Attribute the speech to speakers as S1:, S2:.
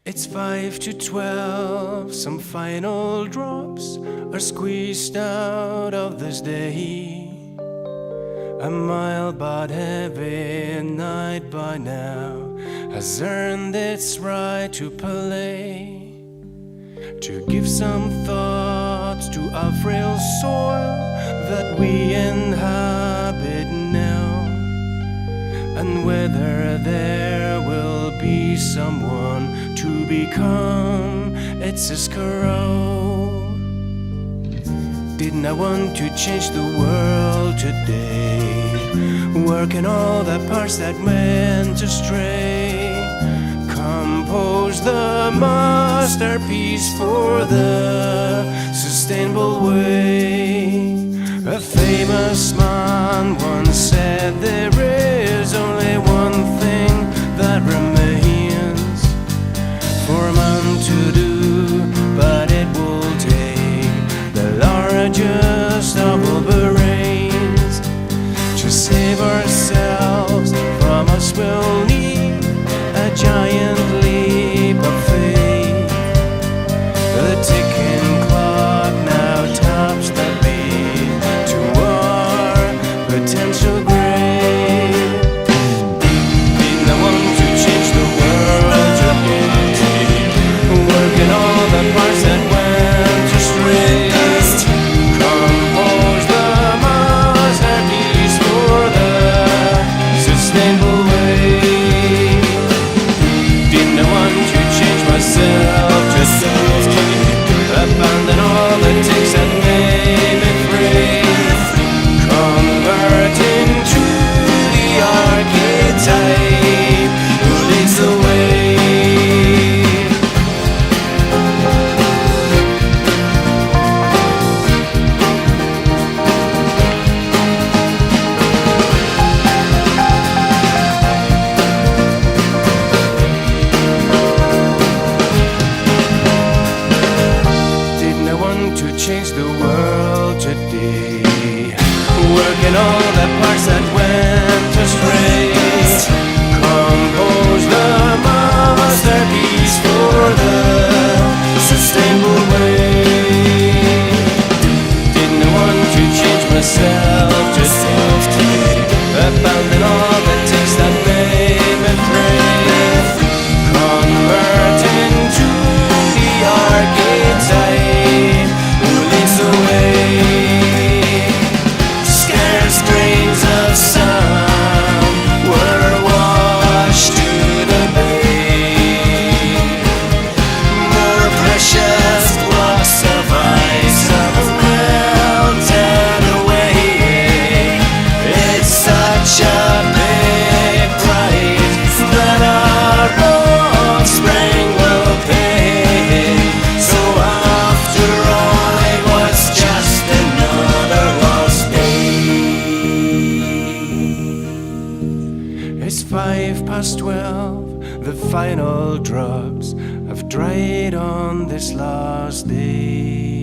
S1: It's 5 to 12, some final drops are squeezed out of this day. A mild but heavy night by now has earned its right to play, to give some thought to our frail soil that we inhabit now, and whether there will be someone to become its scarecrow. Didn't I want to change the world today, working all the parts that went astray, compose the masterpiece for the sustainable way. A famous man once said there is only one thing that remains for a man to do, but it will take the largest of all brains. To save ourselves from us we'll need a giant leap of faith. The ticking clock now taps the beat to our potential grave. Didn't I want to change the world today, working all the parts that went astray, compose the masterpiece for the sustainable way. Didn't I want to change myself today, abandon all the ticks that made me free, convert into the archetype who leads the way. Didn't I want to change the world today, working all the parts that went astray, compose the masterpiece for the sustainable way. Didn't I want to change myself today, abandon all the ticks that made me free, convert into the archetype who leads the way. Scarce grains of sun were washed to the bay, more precious blocks of ice have melted away. It's such a big price that our offspring will pay. So after all, it was just another lost day. It's 12:05, the final drops have dried on this last day.